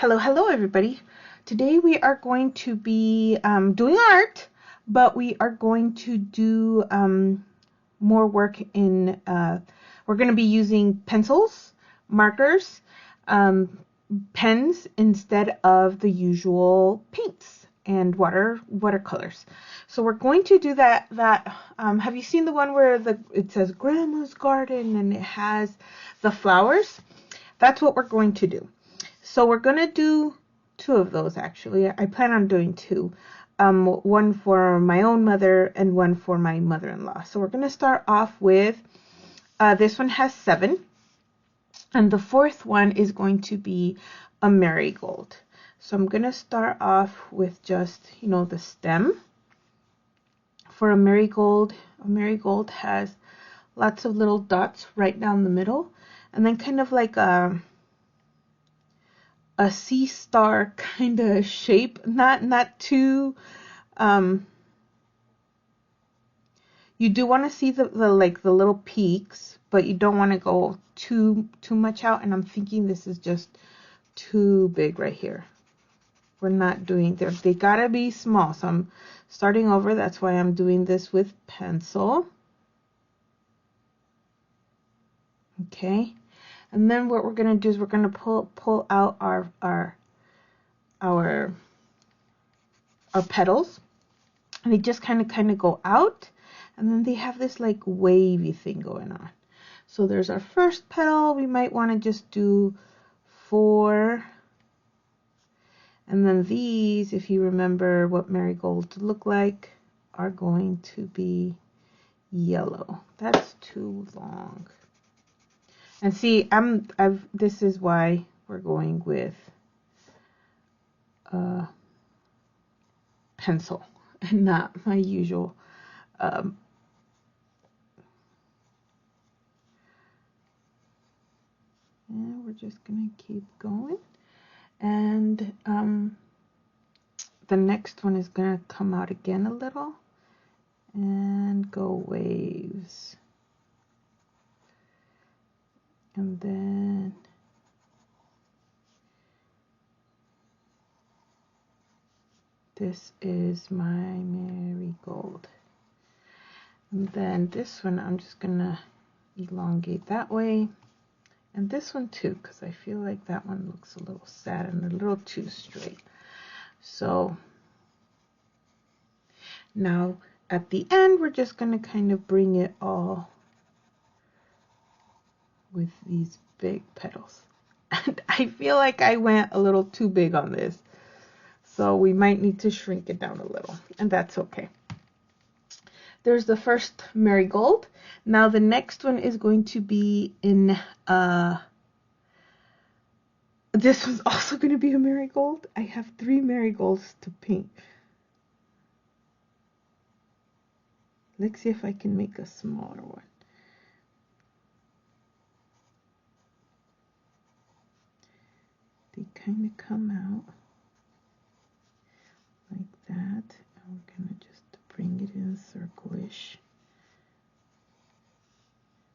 Hello everybody. Today we are going to be doing art, but we are going to do more work in, we're going to be using pencils, markers, pens instead of the usual paints and watercolors. So we're going to do that, have you seen the one where it says Grandma's Garden and it has the flowers? That's what we're going to do. So we're going to do two of those, actually. I plan on doing two. One for my own mother and one for my mother-in-law. So we're going to start off with, this one has 7. And the fourth one is going to be a marigold. So I'm going to start off with just, the stem. For a marigold has lots of little dots right down the middle. And then kind of like a sea star kind of shape, not too, you do want to see the little peaks, but you don't want to go too much out. And I'm thinking this is just too big right here. We're not doing there. They gotta be small. So I'm starting over. That's why I'm doing this with pencil. Okay. And then what we're going to do is we're going to pull out our petals, and they just kind of go out, and then they have this like wavy thing going on. So there's our first petal. We might want to just do 4, and then these, if you remember what marigolds look like, are going to be yellow. That's too long. And see, this is why we're going with pencil and not my usual. And we're just gonna keep going. And the next one is gonna come out again a little and go waves. And then this is my marigold. And then this one, I'm just gonna elongate that way. And this one too, because I feel like that one looks a little sad and a little too straight. So now at the end, we're just gonna kind of bring it all with these big petals. And I feel like I went a little too big on this. So we might need to shrink it down a little, and that's okay. There's the first marigold. Now the next one is going to be in, this one's also going to be a marigold. I have 3 marigolds to paint. Let's see if I can make a smaller one. They kind of come out like that, and we're going to just bring it in circle-ish.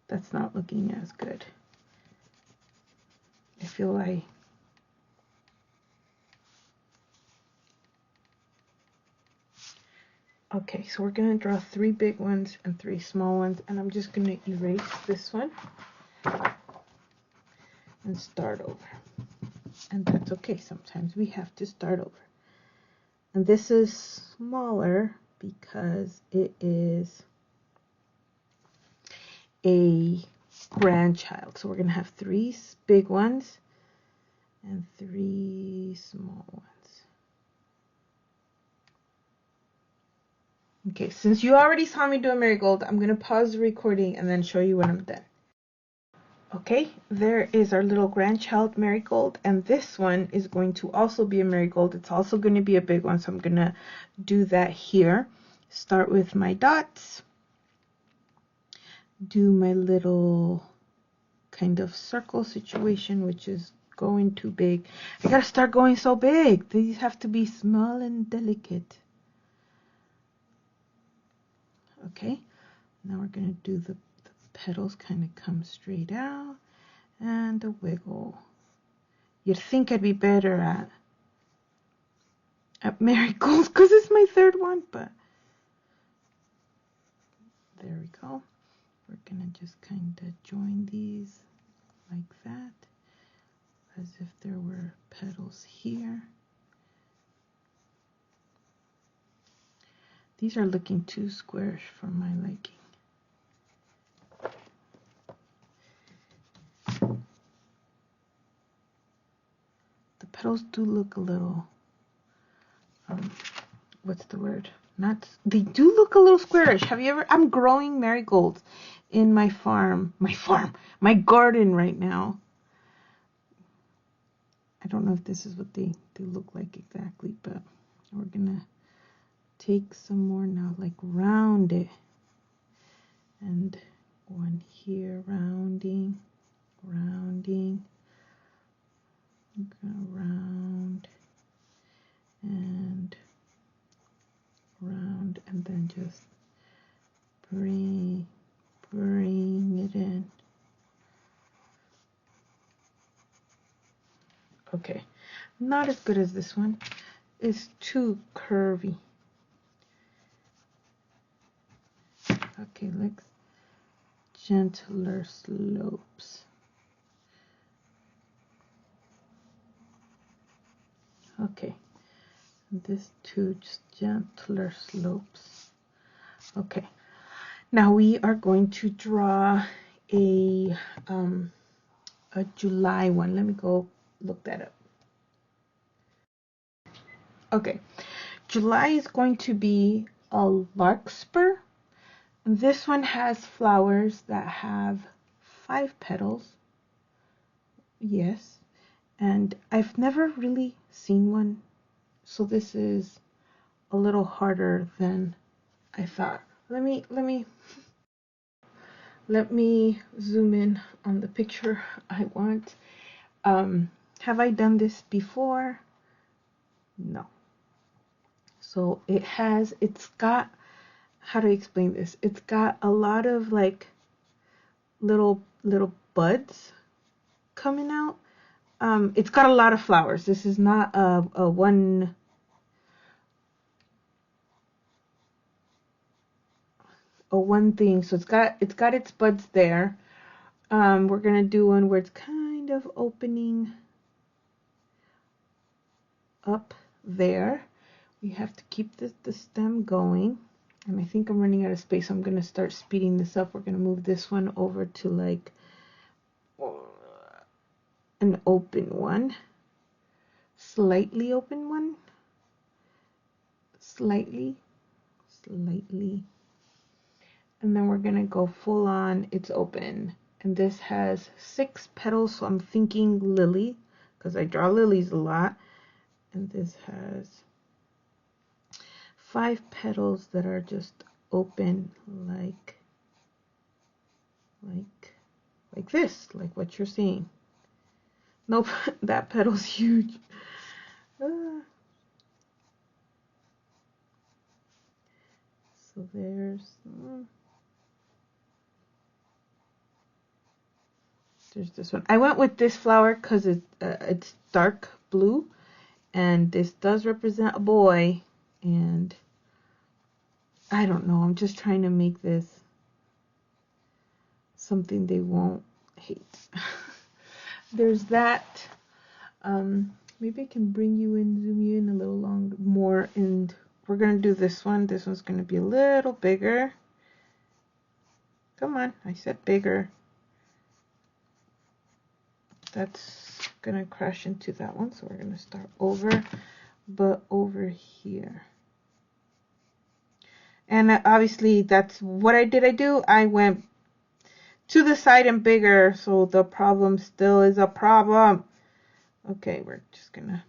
That's not looking as good. I feel like okay, so we're going to draw 3 big ones and 3 small ones, and I'm just going to erase this one and start over. And that's okay. Sometimes we have to start over. And this is smaller because it is a grandchild. So we're going to have 3 big ones and 3 small ones. Okay, since you already saw me do a marigold, I'm going to pause the recording and then show you when I'm done. Okay, there is our little grandchild marigold, and this one is going to also be a marigold. It's also going to be a big one, so I'm going to do that here. Start with my dots, do my little kind of circle situation, which is going too big. I gotta start going so big. These have to be small and delicate. Okay, now we're going to do the petals kind of come straight out and a wiggle. You'd think I'd be better at marigolds because it's my third one, but there we go. We're gonna just kind of join these like that, as if there were petals here. These are looking too squarish for my liking. The petals do look a little, what's the word? They do look a little squarish. Have you ever, I'm growing marigolds in my garden right now. I don't know if this is what they look like exactly, but we're gonna take some more now, like round it, and one here, rounding, I'm gonna round and round, and then just bring it in. Okay, not as good as this one. It's too curvy. Okay, like gentler slopes. Okay, this too, just gentler slopes. Okay, now we are going to draw a July one. Let me go look that up. Okay, July is going to be a larkspur. This one has flowers that have 5 petals. Yes, and I've never really seen one, so this is a little harder than I thought. Let me zoom in on the picture I want. Have I done this before? No. So it's got, how do I explain this? It's got a lot of like little buds coming out. It's got a lot of flowers. This is not a one thing. So it's got its buds there. We're gonna do one where it's kind of opening up there. We have to keep the stem going, and I think I'm running out of space, so I'm gonna start speeding this up. We're gonna move this one over to like an open one, slightly open one, slightly, and then we're gonna go full on, it's open. And this has 6 petals, so I'm thinking lily, because I draw lilies a lot. And this has 5 petals that are just open like this, like what you're seeing. Nope, that petal's huge. So there's this one. I went with this flower because it's dark blue, and this does represent a boy, and I don't know, I'm just trying to make this something they won't hate. There's that. Maybe I can bring you in, zoom you in a little more, and we're gonna do this one. This one's gonna be a little bigger. Come on, I said bigger. That's gonna crash into that one, so we're gonna start over, but over here. And obviously that's what I did. I went to the side and bigger, so the problem still is a problem. Okay, we're just gonna,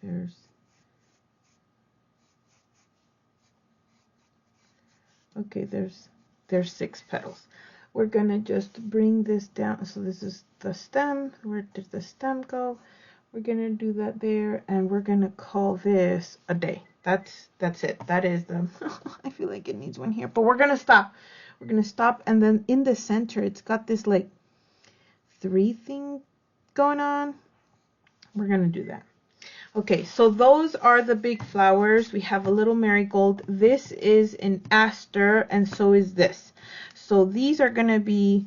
there's 6 petals. We're gonna just bring this down. So this is the stem. Where did the stem go? We're gonna do that there, and we're gonna call this a day. That's it. That is the I feel like it needs one here, but we're gonna stop. we're going to stop, and then in the center it's got this like 3 thing going on. We're going to do that. Okay, so those are the big flowers. We have a little marigold. This is an aster, and so is this. So these are going to be,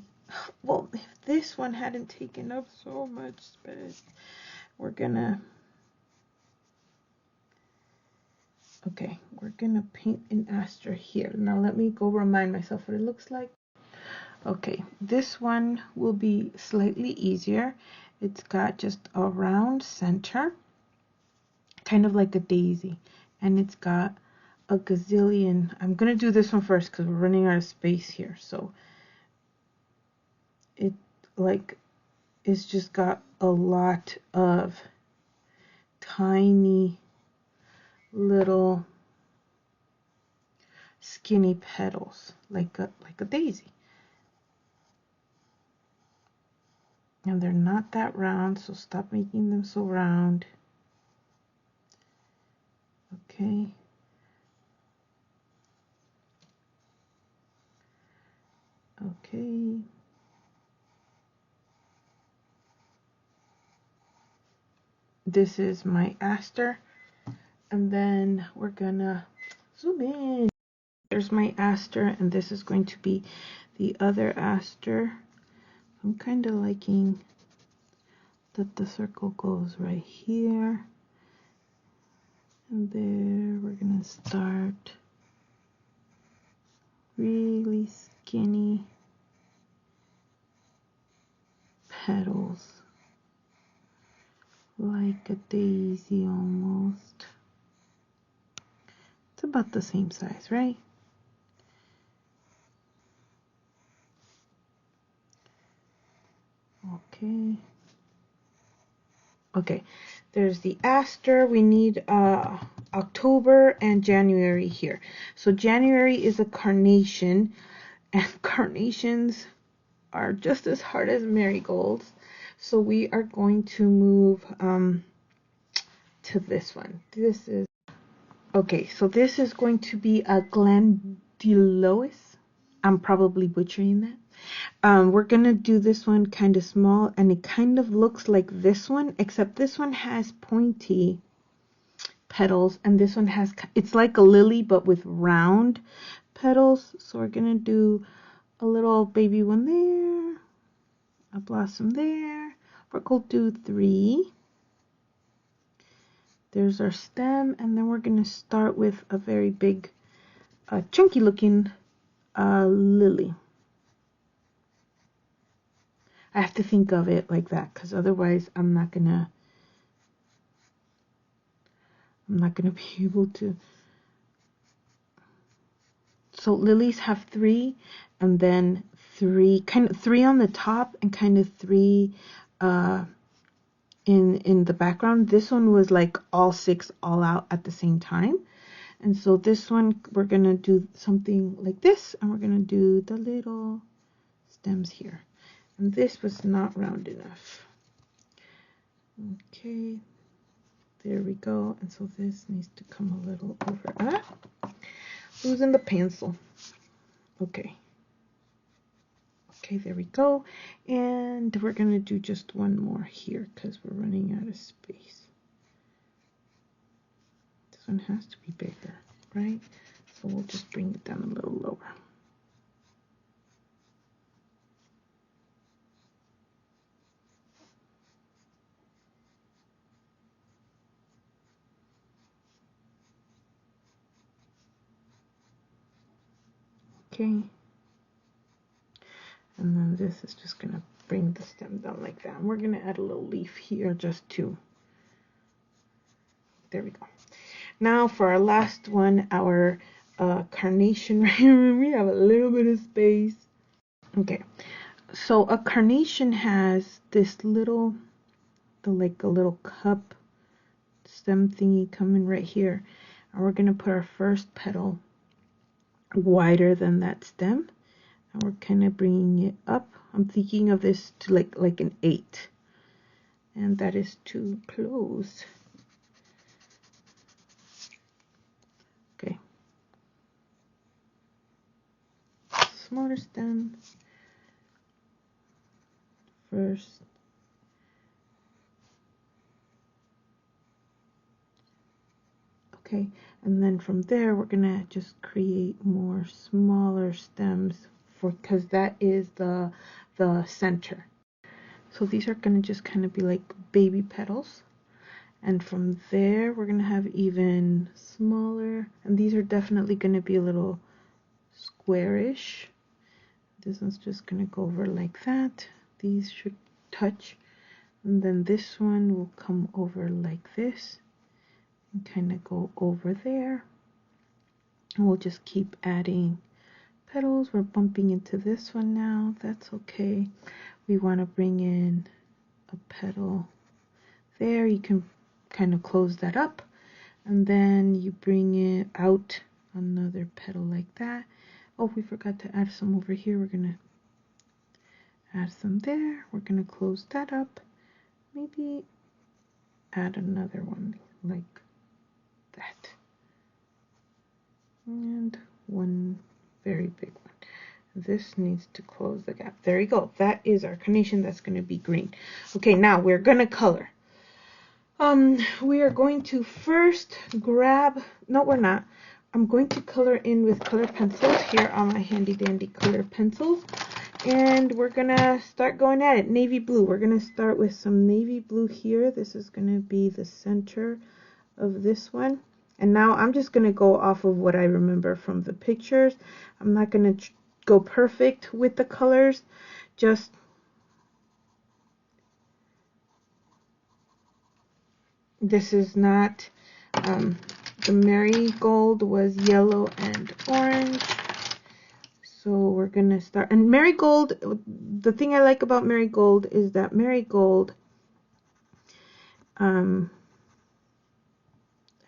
well, if this one hadn't taken up so much space, we're going to, okay, we're going to paint an aster here. Now let me go remind myself what it looks like. Okay, this one will be slightly easier. It's got just a round center, kind of like a daisy, and it's got a gazillion. I'm gonna do this one first because we're running out of space here. So it like it's just got a lot of tiny little skinny petals, like a daisy. And they're not that round, so stop making them so round. Okay. Okay. This is my aster, and then we're gonna zoom in. There's my aster, and this is going to be the other aster. I'm kind of liking that the circle goes right here, and there we're gonna start really skinny petals, like a daisy almost. It's about the same size, right? Okay. Okay, there's the aster. We need October and January here. So January is a carnation, and carnations are just as hard as marigolds. So we are going to move to this one. This is, okay, so this is going to be a glandulois. I'm probably butchering that. We're gonna do this one kind of small, and it kind of looks like this one, except this one has pointy petals, and this one has, it's like a lily but with round petals. So we're gonna do a little baby one there, a blossom there. We're going to do 3. There's our stem, and then we're gonna start with a very big chunky looking lily. I have to think of it like that, because otherwise I'm not gonna be able to. So lilies have 3, and then 3, kind of 3 on the top, and kind of 3 in the background. This one was like all 6 all out at the same time. And so this one we're gonna do something like this, and we're gonna do the little stems here. And this was not round enough. Okay, there we go. And so this needs to come a little over. Losing the pencil. Okay. Okay, there we go. And we're going to do just one more here because we're running out of space. This one has to be bigger, right? So we'll just bring it down a little lower. Okay. And then this is just going to bring the stem down like that. And we're going to add a little leaf here just to, there we go. Now for our last one, our carnation. We have a little bit of space. Okay, so a carnation has this little, like a little cup stem thingy coming right here. And we're going to put our first petal wider than that stem. And we're kind of bringing it up. I'm thinking of this to like an 8. And that is too close. Okay. smaller stem first. Okay, and then from there we're gonna just create more smaller stems because that is the center. So these are gonna just kind of be like baby petals. And from there, we're going to have even smaller. And these are definitely going to be a little squarish. This one's just going to go over like that. These should touch. And then this one will come over like this. And kind of go over there. And we'll just keep adding petals. We're bumping into this one now. That's okay. We want to bring in a petal there. You can kind of close that up, and then you bring it out another petal like that. Oh, we forgot to add some over here. We're gonna add some there. We're gonna close that up, maybe add another one like that, and one very big one. This needs to close the gap. There you go. That is our carnation. That's going to be green. Okay, now we're going to color. We are going to first grab, no we're not, I'm going to color in with color pencils here on my handy dandy color pencils, and we're gonna start going at it. Navy blue, we're gonna start with some navy blue here. This is gonna be the center of this one, and now I'm just gonna go off of what I remember from the pictures. I'm not gonna go perfect with the colors, just this is not, the marigold was yellow and orange. So we're going to start. And marigold, the thing I like about marigold is that marigold, I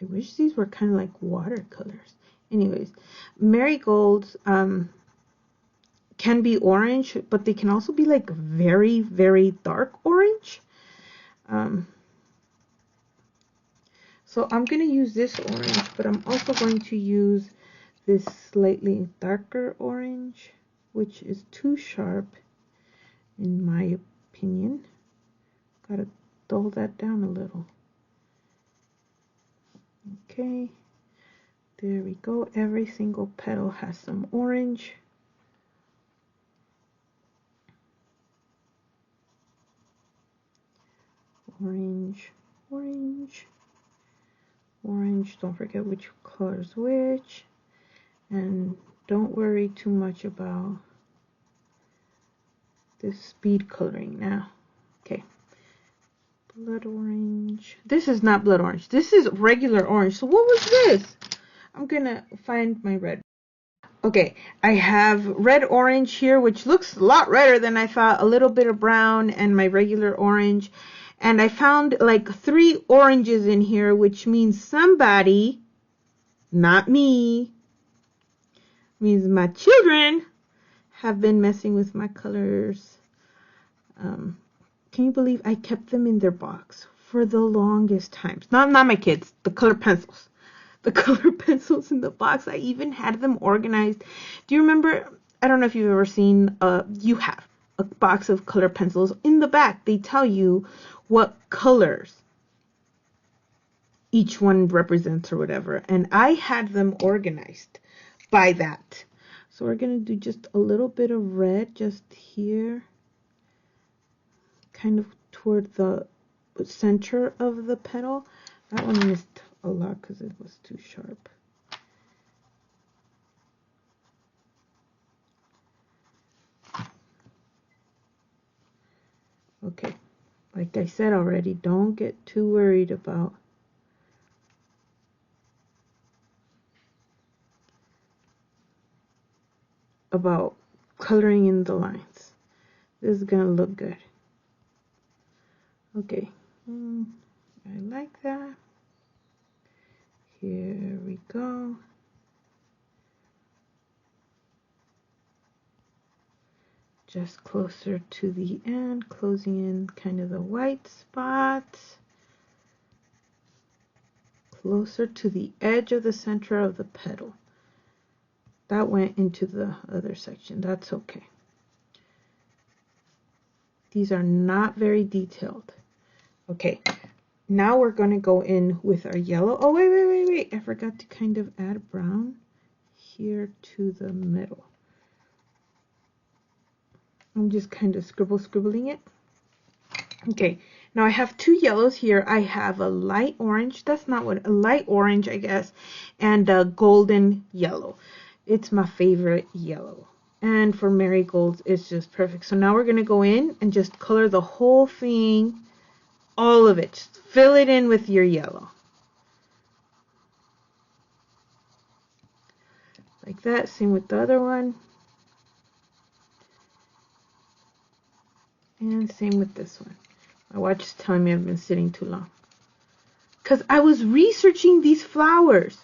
wish these were kind of like watercolors. Anyways, marigolds can be orange, but they can also be like very, very dark orange. So I'm going to use this orange, but I'm also going to use this slightly darker orange, which is too sharp in my opinion. Gotta dull that down a little. Okay, there we go. Every single petal has some orange. Orange, orange, orange. Don't forget which color is which. And don't worry too much about this speed coloring now. Okay. Blood orange. This is not blood orange. This is regular orange. So what was this? I'm gonna find my red. Okay, I have red orange here, which looks a lot redder than I thought. A little bit of brown and my regular orange. And I found like 3 oranges in here, which means somebody, not me, means my children have been messing with my colors. Can you believe I kept them in their box for the longest times? Not my kids, the color pencils. The color pencils in the box. I even had them organized. Do you remember, I don't know if you've ever seen, you have a box of color pencils. In the back, they tell you what colors each one represents or whatever. And I had them organized by that. So we're going to do just a little bit of red just here, kind of toward the center of the petal. That one missed a lot because it was too sharp. Okay, like I said already, don't get too worried about coloring in the lines. This is gonna look good. Okay, I like that. Here we go. Just closer to the end, closing in kind of the white spots. Closer to the edge of the center of the petal. that went into the other section. That's okay. These are not very detailed. Okay, now we're going to go in with our yellow. Oh, wait. I forgot to kind of add brown here to the middle. I'm just kind of scribbling it. Okay, now I have two yellows here. I have a light orange. That's not what, a light orange, I guess, and a golden yellow. It's my favorite yellow. And for marigolds, it's just perfect. So now we're going to go in and just color the whole thing, all of it. Just fill it in with your yellow. Like that. Same with the other one. And same with this one. My watch is telling me I've been sitting too long. Because I was researching these flowers.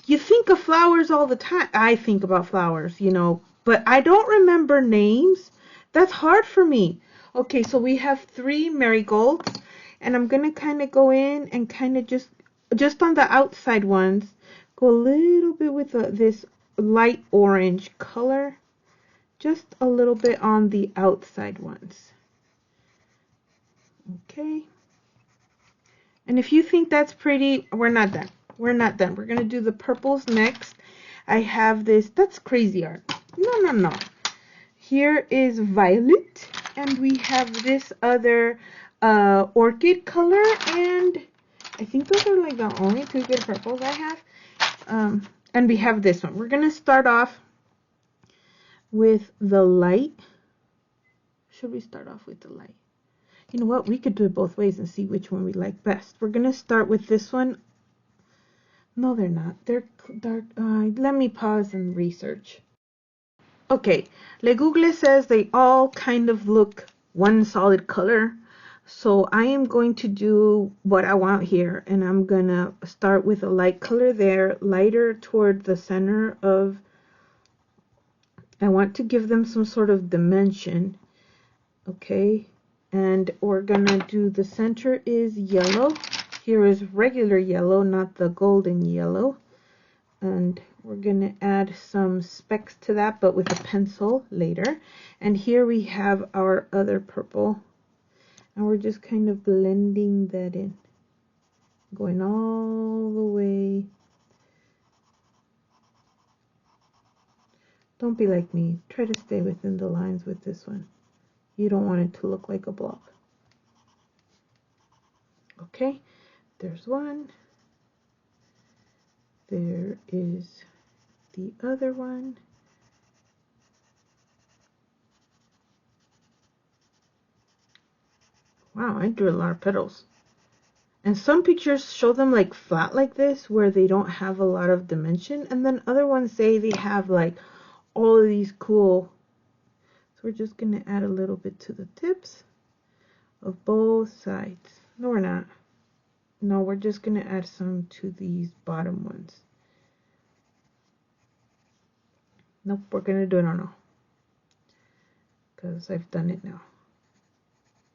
You think of flowers all the time. I think about flowers, you know, but I don't remember names. That's hard for me. Okay, so we have 3 marigolds. And I'm going to kind of go in and kind of just on the outside ones, go a little bit with this light orange color. Just a little bit on the outside ones. Okay. And if you think that's pretty, we're not done. We're not done. We're going to do the purples next. I have this. That's crazy art. No. Here is violet. And we have this other orchid color. And I think those are like the only 2 good purples I have. And we have this one. We're going to start off with the light. Should we start off with the light? You know what? We could do it both ways and see which one we like best. We're going to start with this one. No, they're not. They're dark. Let me pause and research. Okay. Le Google says they all kind of look one solid color. So I am going to do what I want here. And I'm going to start with a light color there. Lighter toward the center of... I want to give them some sort of dimension. Okay. And we're going to do, the center is yellow. Here is regular yellow, not the golden yellow. And we're going to add some specks to that, but with a pencil later. And here we have our other purple. And we're just kind of blending that in. Going all the way. Don't be like me. Try to stay within the lines with this one. You don't want it to look like a blob. Okay, there's one. There is the other one. Wow, I drew a lot of petals. And some pictures show them like flat like this, where they don't have a lot of dimension. And then other ones say they have like all of these cool. So we're just going to add a little bit to the tips of both sides. No, we're not. No, we're just going to add some to these bottom ones. Nope, we're going to do it on all. Because I've done it now.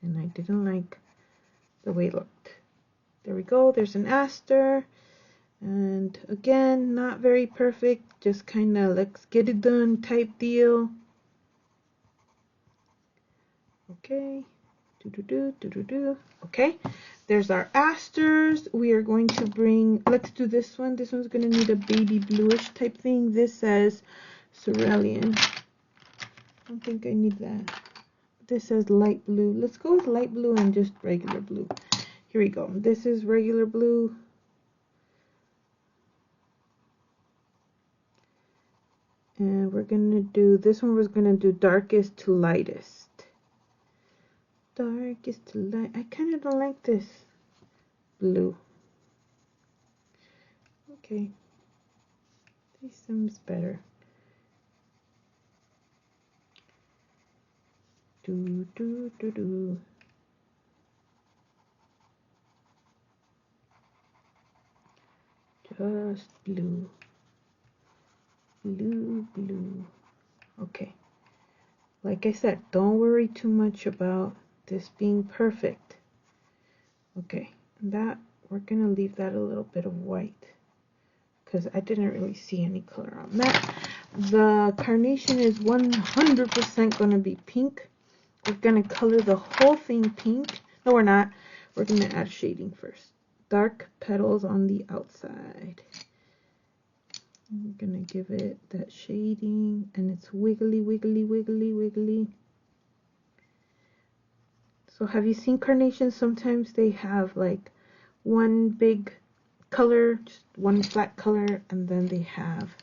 And I didn't like the way it looked. There we go. There's an aster. And again, not very perfect. Just kind of let's get it done type deal. Okay. Okay. There's our asters. We are going to bring, let's do this one. This one's going to need a baby bluish type thing. This says cerulean. I don't think I need that. This says light blue. Let's go with light blue and just regular blue. Here we go. This is regular blue. And we're going to do, this one was going to do darkest to lightest. Darkest to light. I kind of don't like this blue. Okay. This seems better. Just blue. Blue. Okay. Like I said, don't worry too much about this being perfect. Okay. That, we're going to leave that a little bit of white. Because I didn't really see any color on that. The carnation is 100% going to be pink. We're going to color the whole thing pink. No, we're not. We're going to add shading first. Dark petals on the outside. I'm going to give it that shading, and it's wiggly, wiggly, wiggly, wiggly. So have you seen carnations? Sometimes they have like one big color, just one flat color, and then they have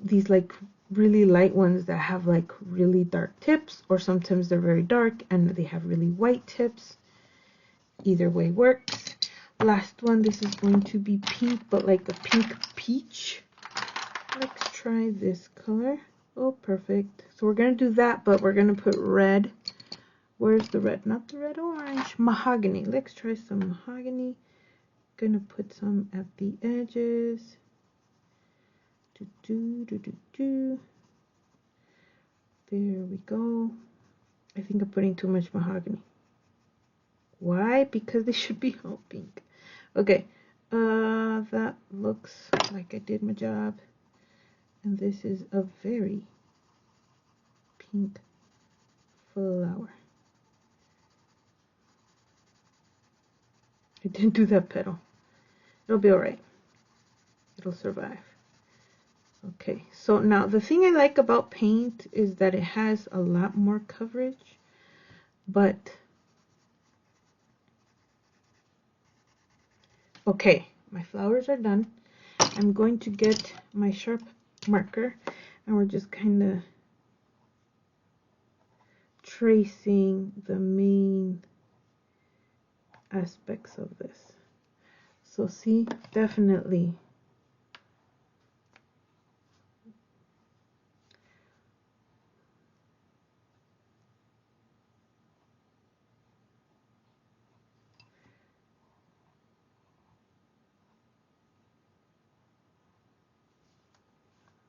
these like really light ones that have like really dark tips, or sometimes they're very dark and they have really white tips. Either way works. Last one, this is going to be pink, but like a pink peach. Let's try this color. Oh, perfect. So we're going to do that, but we're going to put red. Where's the red? Not the red orange. Mahogany. Let's try some mahogany. Going to put some at the edges. There we go. I think I'm putting too much mahogany. Why? Because they should be all pink. Okay. That looks like I did my job. And this is a very pink flower. I didn't do that petal. It'll be alright. It'll survive. Okay, so now the thing I like about paint is that it has a lot more coverage, but okay, my flowers are done. I'm going to get my sharp marker, and we're just kind of tracing the main aspects of this. So see, definitely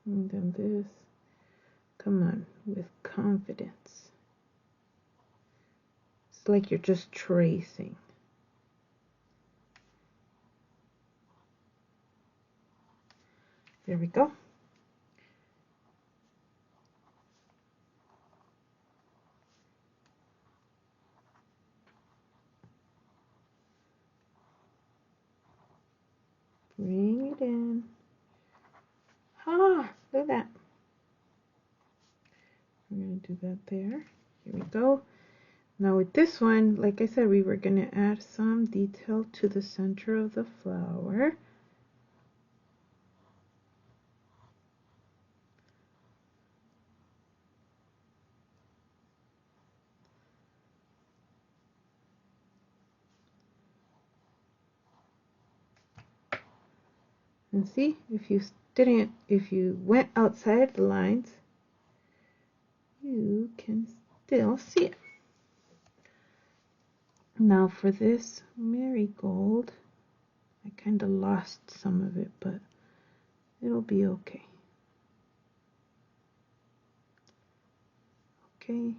and then this, come on, with confidence. It's like you're just tracing. There we go. Bring it in. Ah, look at that. I'm going to do that there. Here we go. Now with this one, like I said, we were going to add some detail to the center of the flower. And see, if you went outside the lines, you can still see it. Now for this marigold, I kind of lost some of it, but it'll be okay. Okay.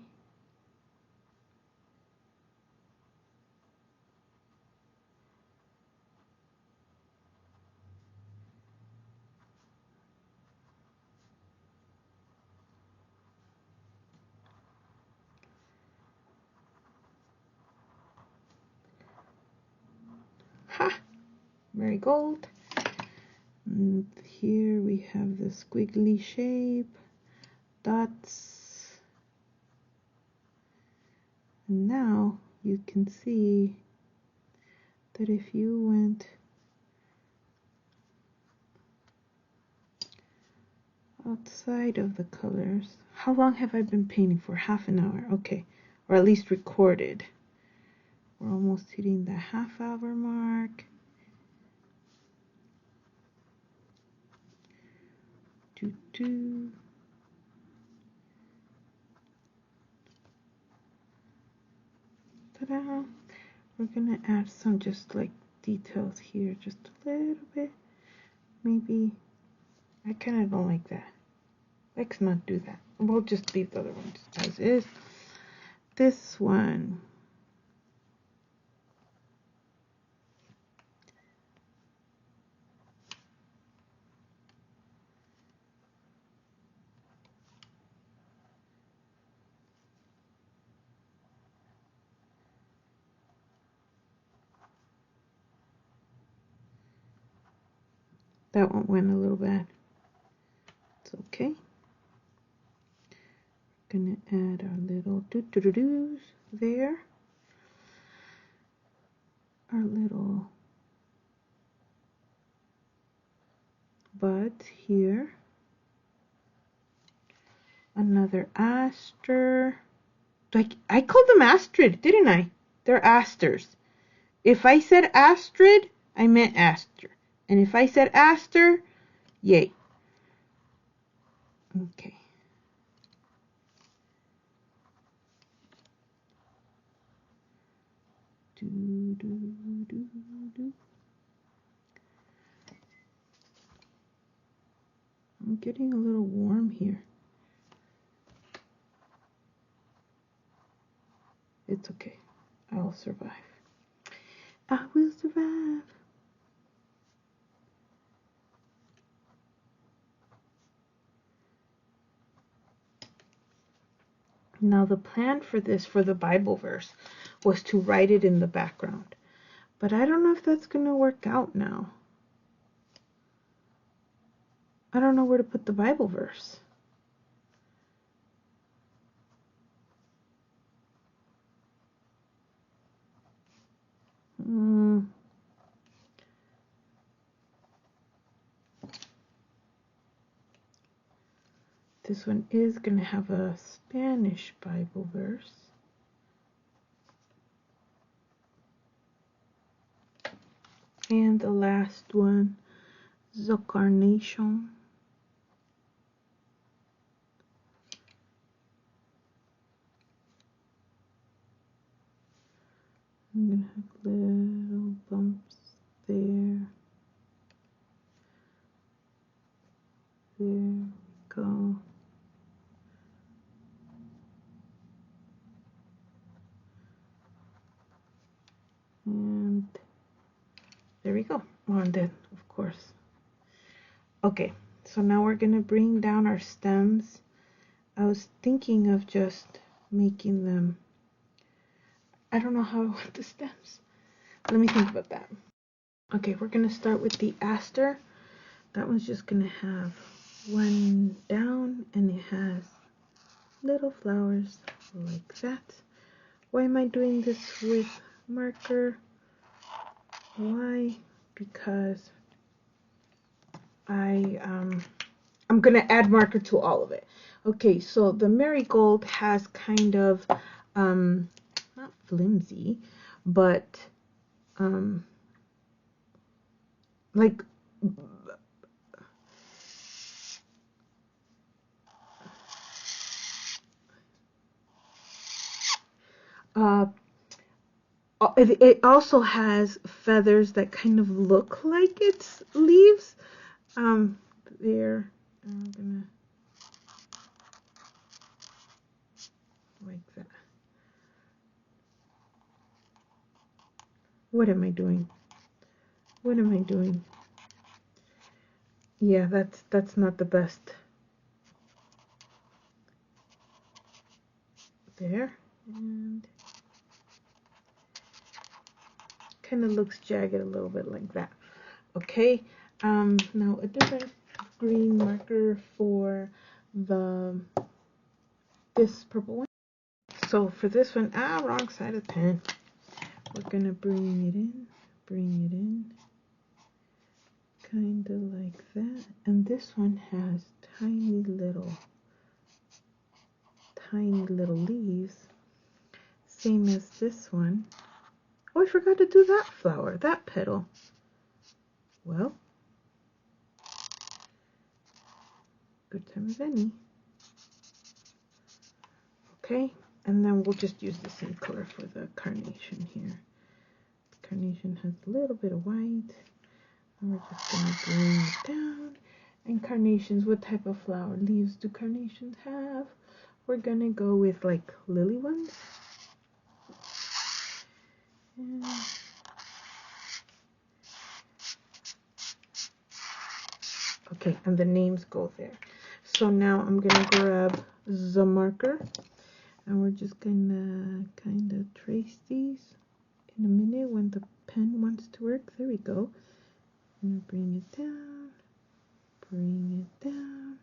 Ha! Marigold. And here we have the squiggly shape, dots. And now you can see that if you went outside of the colors, how long have I been painting for? Half an hour. Okay, or at least recorded. We're almost hitting the half-hour mark. Ta-da! We're gonna add some just like details here, just a little bit. Maybe I kind of don't like that. Let's not do that. We'll just leave the other ones as is. This one, That one went a little bad. It's okay. Gonna add our little doo-doo-doo-doos there. Our little buds here. Another aster. Like, I called them Astrid, didn't I? They're asters. If I said Astrid, I meant aster. And if I said aster, yay. Okay. Do, do, do, do. I'm getting a little warm here. It's okay. I'll survive. I will survive. Now the plan for this, for the Bible verse, was to write it in the background. But I don't know if that's going to work out now. I don't know where to put the Bible verse. This one is going to have a Spanish Bible verse. And the last one, the carnation. I'm going to have little bumps there. There we go. And there we go. Oh, and then, of course. Okay, so now we're going to bring down our stems. I was thinking of just making them, I don't know how I want the stems. Let me think about that. Okay, we're going to start with the aster. That one's just going to have one down, and it has little flowers like that. Why am I doing this with marker? Why? Because I'm gonna add marker to all of it. Okay, so the marigold has kind of not flimsy, but like it also has feathers that kind of look like it's leaves. There, I'm gonna like that. What am I doing? What am I doing? Yeah, that's not the best. There, and kind of looks jagged a little bit like that. Okay, now a different green marker for this purple one. So for this one, wrong side of the pen. We're gonna bring it in, kind of like that. And this one has tiny little leaves, same as this one. Oh, I forgot to do that flower, that petal. Well, good time as any. Okay, and then we'll just use the same color for the carnation here. The carnation has a little bit of white, and we're just going to bring it down. And carnations, what type of flower leaves do carnations have? We're going to go with like lily ones. And okay, and the names go there. So now I'm going to grab the marker, and we're just going to kind of trace these in a minute when the pen wants to work. There we go. I'm going to bring it down. Bring it down.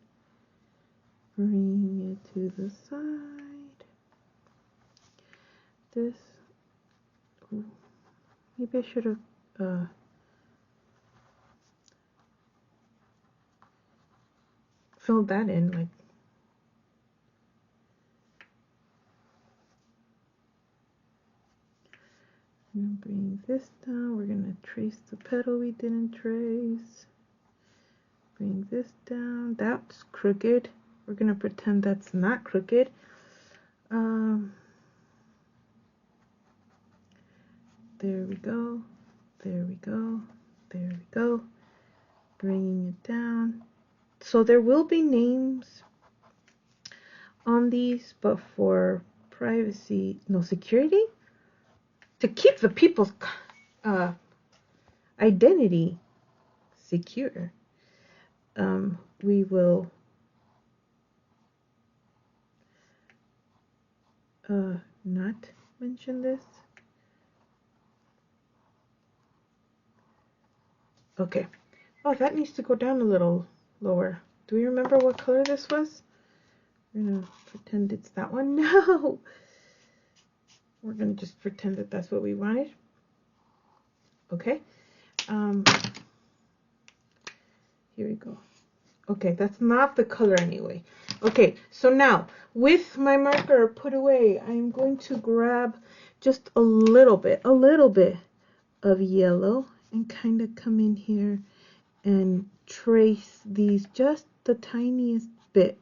Bring it to the side. This, maybe I should have filled that in, like, I'm gonna bring this down. We're gonna trace the petal we didn't trace. Bring this down. That's crooked. We're gonna pretend that's not crooked. There we go. There we go. There we go. Bringing it down. So there will be names on these, but for privacy, no security, to keep the people's identity secure, we will not mention this. Okay. Oh, that needs to go down a little lower. Do we remember what color this was? We're gonna pretend it's that one. No! We're gonna just pretend that that's what we wanted. Okay. Here we go. Okay, that's not the color anyway. Okay, so now with my marker put away, I'm going to grab just a little bit of yellow and kind of come in here and trace these just the tiniest bit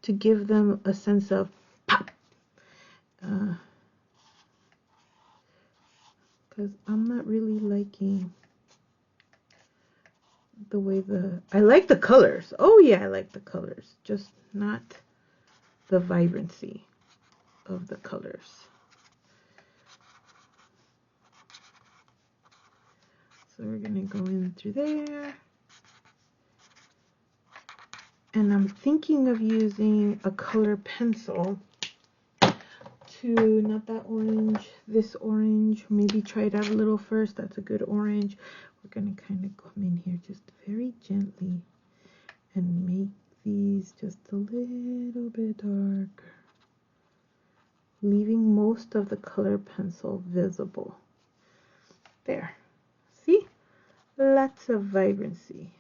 to give them a sense of pop. Because I'm not really liking the way I like the colors. Oh yeah, I like the colors, just not the vibrancy of the colors. So we're gonna go in through there. And I'm thinking of using a color pencil to, not that orange, this orange, maybe try it out a little first. That's a good orange. We're gonna kind of come in here just very gently and make these just a little bit darker, leaving most of the color pencil visible. There. See? Lots of vibrancy.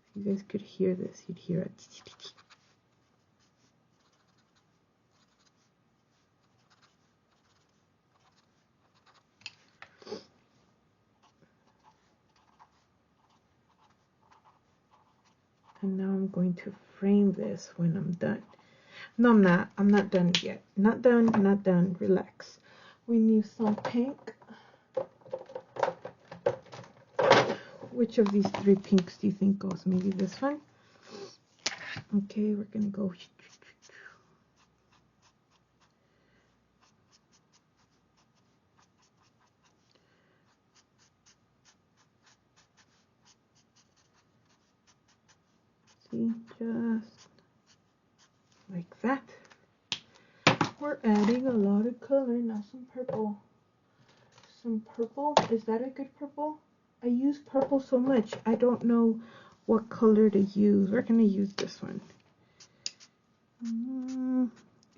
If you guys could hear this, you'd hear it. And now I'm going to frame this when I'm done. No, I'm not. I'm not done yet. Not done, not done. Relax. We need some pink. Which of these three pinks do you think goes? Maybe this one? Okay, we're going to go. See, just like that. We're adding a lot of color. Now some purple. Some purple. Is that a good purple? I use purple so much. I don't know what color to use. We're going to use this one.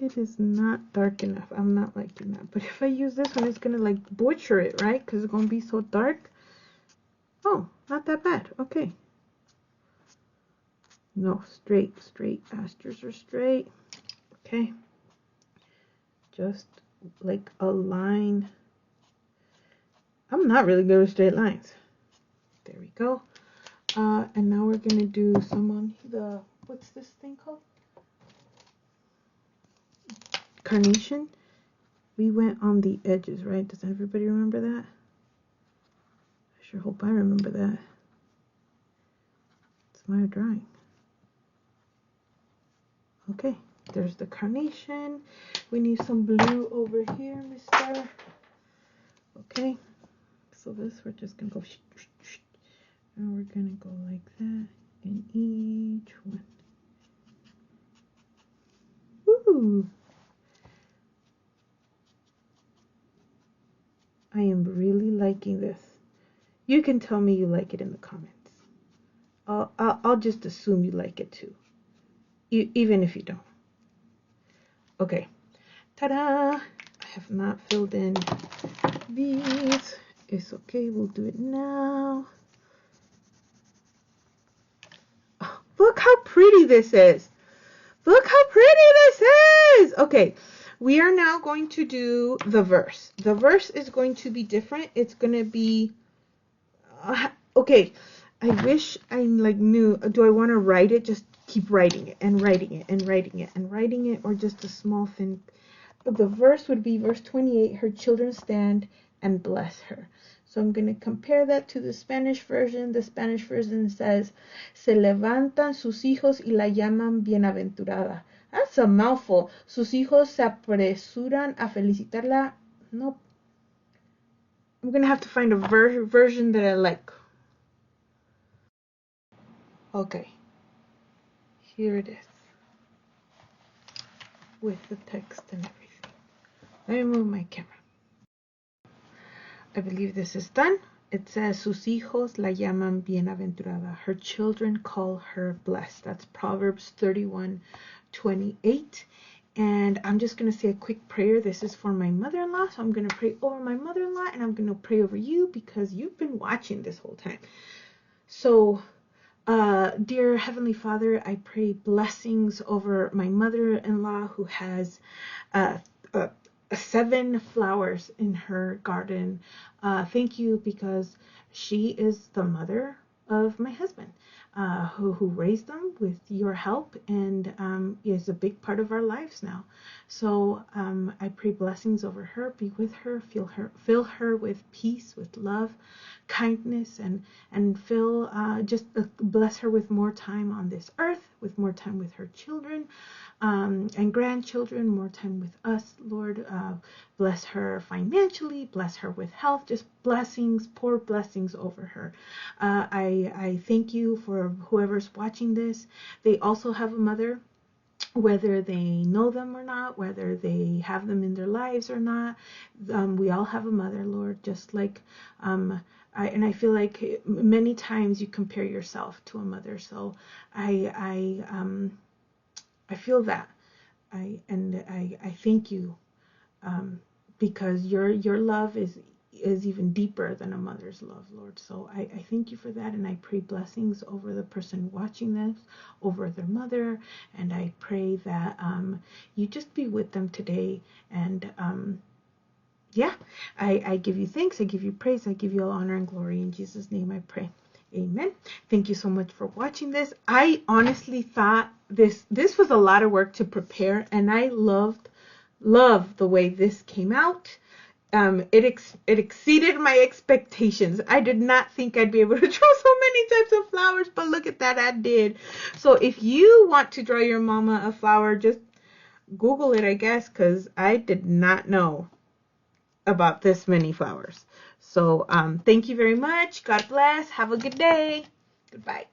It is not dark enough. I'm not liking that. But if I use this one, it's going to like butcher it, right? Because it's going to be so dark. Oh, not that bad. Okay. No, straight. Asters are straight. Okay. Just like a line. I'm not really good with straight lines. There we go. And now we're going to do some on the, what's this thing called? Carnation. We went on the edges, right? Does everybody remember that? I sure hope I remember that. It's my drawing. Okay, there's the carnation. We need some blue over here, mister. Okay, so this we're just gonna go and we're gonna go like that in each one. Woo! I am really liking this. You can tell me you like it in the comments. I'll just assume you like it too, even if you don't. Okay, ta-da! I have not filled in these. It's okay, we'll do it now. Oh, look how pretty this is. Look how pretty this is. Okay, we are now going to do the verse. The verse is going to be different. It's going to be, okay, I wish I like knew, do I want to write it? Just keep writing it and writing it and writing it and writing it, or just a small thin. But the verse would be verse 28, her children stand and bless her. So I'm going to compare that to the Spanish version. The Spanish version says, se levantan sus hijos y la llaman bienaventurada. That's a mouthful. Sus hijos se apresuran a felicitarla. Nope. I'm going to have to find a version that I like. Okay. Here it is. With the text and everything. Let me move my camera. I believe this is done. It says, sus hijos la llaman bienaventurada. Her children call her blessed. That's Proverbs 31:28. And I'm just going to say a quick prayer. This is for my mother-in-law. So I'm going to pray over my mother-in-law, and I'm going to pray over you because you've been watching this whole time. So, dear Heavenly Father, I pray blessings over my mother-in-law who has 7 flowers in her garden. Thank you, because she is the mother of my husband, who raised them with your help, and is a big part of our lives now. So I pray blessings over her, be with her, fill her with peace, with love, kindness, and just bless her with more time on this earth, with more time with her children and grandchildren, more time with us, Lord. Bless her financially, bless her with health, just blessings, pour blessings over her. I thank you for whoever's watching this. They also have a mother, whether they know them or not, whether they have them in their lives or not. We all have a mother, Lord, just like I feel like many times you compare yourself to a mother. So I feel that. I thank you, because your love is even deeper than a mother's love, Lord. So I thank you for that, and I pray blessings over the person watching this, over their mother, and I pray that you just be with them today. And yeah, I give you thanks, I give you praise, I give you all honor and glory. In Jesus' name I pray. Amen. Thank you so much for watching this. I honestly thought this was a lot of work to prepare, and I loved the way this came out. It exceeded my expectations. I did not think I'd be able to draw so many types of flowers, but look at that, I did. So if you want to draw your mama a flower, just Google it, I guess, because I did not know about this many flowers. So thank you very much. God bless. Have a good day. Goodbye.